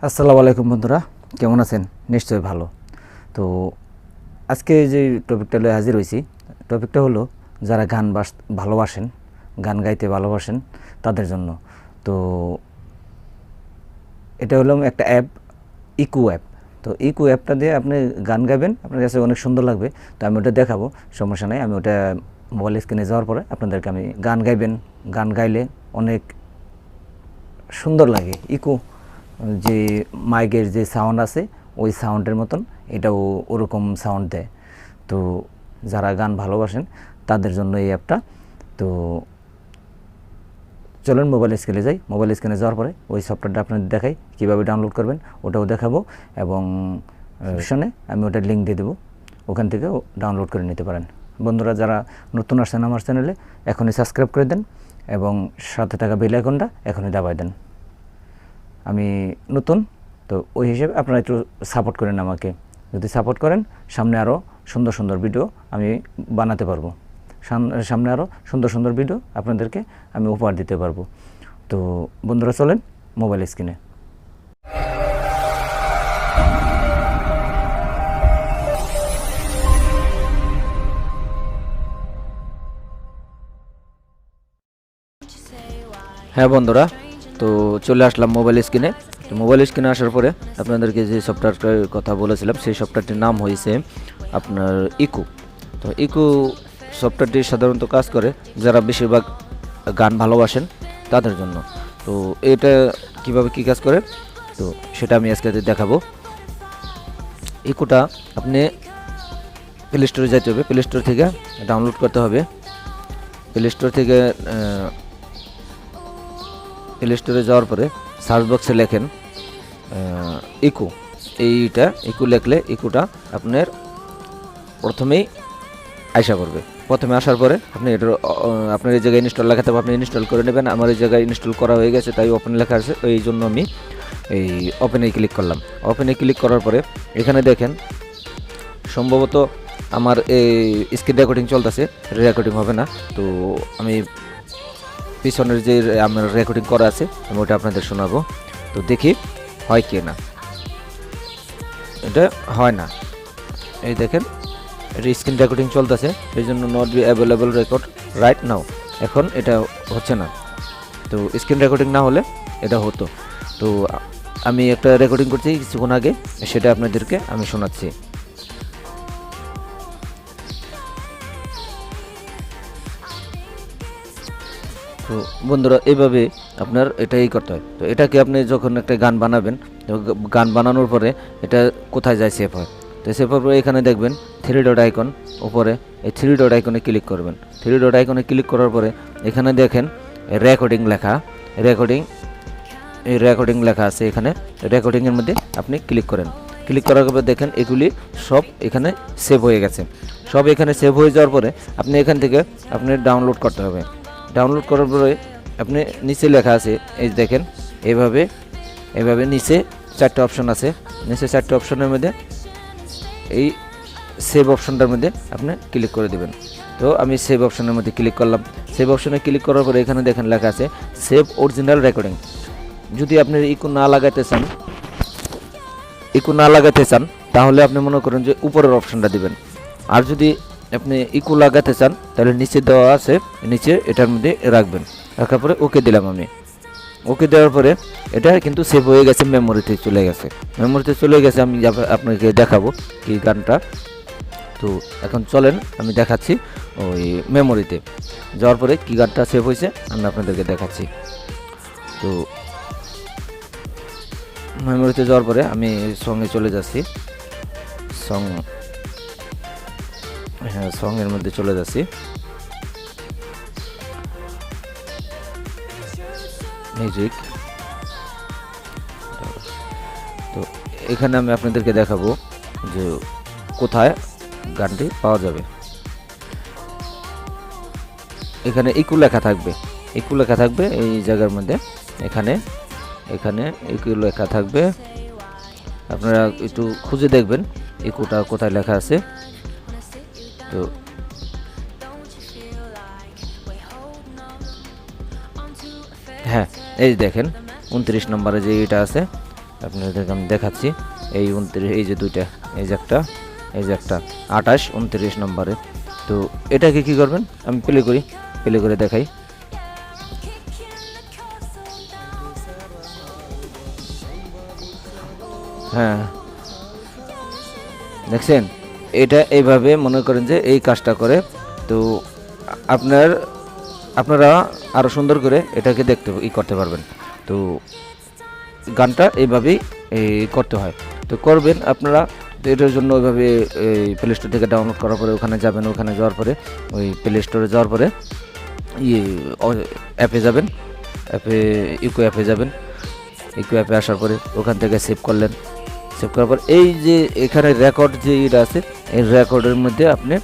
আসসালামু আলাইকুম বন্ধুরা, কেমন আছেন? নিশ্চয়ই ভালো। তো আজকে যে টপিকটা লয়ে হাজির হয়েছি, টপিকটা হলো যারা গান ভালোবাসেন, গান গাইতে ভালোবাসেন তাদের জন্য। তো এটা হলো একটা অ্যাপ, ইকো অ্যাপ। তো ইকো অ্যাপটা দিয়ে আপনি গান গাবেন, আপনার কাছে অনেক সুন্দর লাগবে। তো আমি ওটা দেখাবো, সমস্যা নাই। আমি ওটা মোবাইল স্ক্রিনে যাওয়ার পরে আপনাদেরকে আমি গান গাইবেন, গান গাইলে অনেক সুন্দর লাগে। ইকো যে মাইকের যে সাউন্ড আছে ওই সাউন্ডের মতন এটাও ওরকম সাউন্ড দেয়। তো যারা গান ভালোবাসেন তাদের জন্য এই অ্যাপটা। তো চলুন মোবাইল স্ক্রিনে যাই। মোবাইল স্ক্রিনে যাওয়ার পরে ওই সফটওয়্যারটা আপনাদের দেখাই কীভাবে ডাউনলোড করবেন, ওটাও দেখাবো। এবং ডিসক্রিপশনে আমি ওটার লিঙ্ক দিয়ে দেবো, ওখান থেকেও ডাউনলোড করে নিতে পারেন। বন্ধুরা যারা নতুন আসছেন আমার চ্যানেলে, এখনই সাবস্ক্রাইব করে দেন এবং সাথে থাকা বেল আইকনটা এখনই দাবাই দেন। আমি নতুন, তো ওই হিসেবে আপনারা একটু সাপোর্ট করেন আমাকে। যদি সাপোর্ট করেন, সামনে আরও সুন্দর সুন্দর ভিডিও আমি বানাতে পারবো। সামনে আরও সুন্দর সুন্দর ভিডিও আপনাদেরকে আমি উপহার দিতে পারবো। তো বন্ধুরা চলেন মোবাইল স্ক্রিনে। হ্যাঁ বন্ধুরা, তো চলে আসলাম মোবাইল স্ক্রিনে। তো মোবাইল স্ক্রিনে আসার পরে আপনাদেরকে যে সফটওয়্যারটার কথা বলেছিলাম, সেই সফটওয়্যারটির নাম হয়েছে আপনার ইকো। তো ইকো সফটওয়্যারটি সাধারণত কাজ করে যারা বেশিরভাগ গান ভালোবাসেন তাদের জন্য। তো এটা কিভাবে কি কাজ করে, তো সেটা আমি আজকে দেখাবো। ইকোটা আপনি প্লে স্টোরে যেতে হবে, প্লে স্টোর থেকে ডাউনলোড করতে হবে। প্লে স্টোর থেকে প্লে স্টোরে যাওয়ার পরে সার্চ বক্সে লেখেন ইকো। এইটা ইকো লেখলে ইকোটা আপনার প্রথমেই আশা করবে। প্রথমে আসার পরে আপনি এটা আপনার এই জায়গায় ইনস্টল লেখাতে হবে, আপনি ইনস্টল করে নেবেন। আমার এই জায়গায় ইনস্টল করা হয়ে গেছে, তাই ওপেন লেখা আছে, এই জন্য আমি এই ওপেনে ক্লিক করলাম। ওপেনে ক্লিক করার পরে এখানে দেখেন সম্ভবত আমার এই স্ক্রিন রেকর্ডিং চলতেছে, রেকর্ডিং হবে না। তো আমি পিছনের যে আমার রেকর্ডিং করা আছে আমি ওটা আপনাদের শোনাবো। তো দেখি হয় কি না। এটা হয় না, এই দেখেন এটা স্ক্রিন রেকর্ডিং চলতেছে, এই জন্য not be available record right now. এখন এটা হচ্ছে না। তো স্ক্রিন রেকর্ডিং না হলে এটা হতো। তো আমি একটা রেকর্ডিং করছি কিছুক্ষণ আগে, সেটা আপনাদেরকে আমি শোনাচ্ছি। তো বন্ধুরা এইভাবে আপনার এটাই করতে হয়। তো এটাকে আপনি যখন একটা গান বানাবেন, গান বানানোর পরে এটা কোথায় যায় সেভ হয়। তো সেভ হওয়ার পরে এখানে দেখবেন 3 ডট আইকন উপরে, এই 3 ডট আইকনে ক্লিক করবেন। 3 ডট আইকনে ক্লিক করার পরে এখানে দেখেন রেকর্ডিং লেখা, এই রেকর্ডিং লেখা আছে। এখানে রেকর্ডিংয়ের মধ্যে আপনি ক্লিক করেন। ক্লিক করার পরে দেখেন এগুলি সব এখানে সেভ হয়ে গেছে। সব এখানে সেভ হয়ে যাওয়ার পরে আপনি এখান থেকে আপনি ডাউনলোড করতে হবে। ডাউনলোড করার পরে আপনি নিচে লেখা আছে, এই দেখেন এইভাবে নিচে 4টে অপশন আছে। নিচে 4টে অপশনের মধ্যে এই সেভ অপশনটার মধ্যে আপনি ক্লিক করে দেবেন। তো আমি সেভ অপশনের মধ্যে ক্লিক করলাম। সেভ অপশনে ক্লিক করার পরে এখানে দেখেন লেখা আছে সেভ অরিজিনাল রেকর্ডিং। যদি আপনি ইকো না লাগাতে চান তাহলে আপনি মনে করেন যে উপরের অপশনটা দিবেন। আর যদি আপনি ইকো লাগাতে চান তাহলে নিচে দেওয়া আছে, নিচে এটার মধ্যে রাখবেন। রাখার পরে ওকে দিলাম আমি। ওকে দেওয়ার পরে এটা কিন্তু সেভ হয়ে গেছে, মেমোরিতে চলে গেছে। আমি আপনাকে দেখাবো কি গানটা। তো এখন চলেন আমি দেখাচ্ছি ওই মেমোরিতে যাওয়ার পরে কি গানটা সেভ হয়েছে আমি আপনাদেরকে দেখাচ্ছি। তো মেমোরিতে যাওয়ার পরে আমি সঙ্গে চলে যাচ্ছি, সঙ্গের মধ্যে চলে যাচ্ছি। মিউজিক। তো এখানে আমি আপনাদেরকে দেখাবো যে কোথায় গানটি পাওয়া যাবে। এখানে ইকো লেখা থাকবে এই জায়গার মধ্যে। এখানে ইকো লেখা থাকবে, আপনারা একটু খুঁজে দেখবেন ইকোটা কোথায় লেখা আছে। তো হ্যাঁ, এই দেখেন 29 নম্বরে যে এটা আছে আপনাদেরকে আমি দেখাচ্ছি। এই 29, এই যে দুইটা, এই যে একটা, এই যে একটা 28 29 নম্বরে। তো এটাকে কি করবেন, আমি প্লে করি, প্লে করে দেখাই। হ্যাঁ, দেখছেন, এটা এইভাবে মনে করেন যে এই কাজটা করে। তো আপনারা আরও সুন্দর করে এটাকে দেখতে করতে পারবেন। তো গানটা এইভাবেই করতে হয়। তো করবেন আপনারা। তো এটার জন্য ওইভাবে প্লে স্টোর থেকে ডাউনলোড করার পরে ওখানে যাবেন, ওখানে যাওয়ার পরে ওই প্লে স্টোরে যাওয়ার পরে অ্যাপে যাবেন, ইকো অ্যাপে যাবেন। ইকো অ্যাপে আসার পরে ওখান থেকে সেভ করলেন। সেভ করার পর এই যে এখানে রেকর্ড যে এটা আছে, এই রেকর্ডের মধ্যে আপনি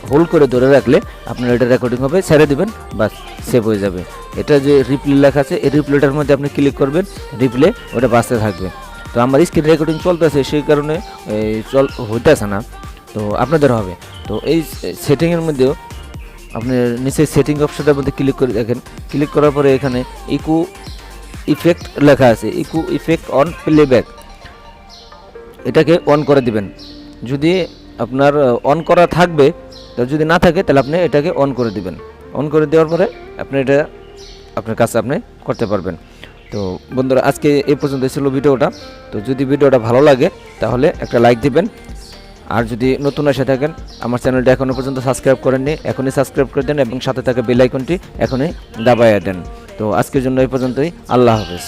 হোল্ড করে ধরে রাখলে আপনার এটা রেকর্ডিং হবে, ছেড়ে দিবেন, বাস সেভ হয়ে যাবে। এটা যে রিপ্লে লেখা আছে, এই রিপ্লেটার মধ্যে আপনি ক্লিক করবেন, রিপ্লে ওটা বাঁচতে থাকবে। তো আমার স্ক্রিন রেকর্ডিং চলতেছে, সেই কারণে হইতেছে না, তো আপনাদের হবে। তো এই সেটিংয়ের মধ্যেও আপনি নিচে সেটিং অপশনটার মধ্যে ক্লিক করে দেখেন। ক্লিক করার পরে এখানে ইকো ইফেক্ট লেখা আছে, ইকো ইফেক্ট অন প্লেব্যাক, এটাকে অন করে দিবেন। যদি আপনার অন করা থাকবে, তো যদি না থাকে তাহলে আপনি এটাকে অন করে দিবেন। অন করে দেওয়ার পরে আপনি এটা আপনার কাছে আপনি করতে পারবেন। তো বন্ধুরা, আজকে এই পর্যন্ত ছিল ভিডিওটা। তো যদি ভিডিওটা ভালো লাগে তাহলে একটা লাইক দিবেন। আর যদি নতুন এসে থাকেন, আমার চ্যানেলটা এখনও পর্যন্ত সাবস্ক্রাইব করেননি, এখনই সাবস্ক্রাইব করে দেন এবং সাথে থাকা বেল আইকনটি এখনই দাবাইয়া দেন। তো আজকের জন্য এই পর্যন্তই। আল্লাহ হাফেজ।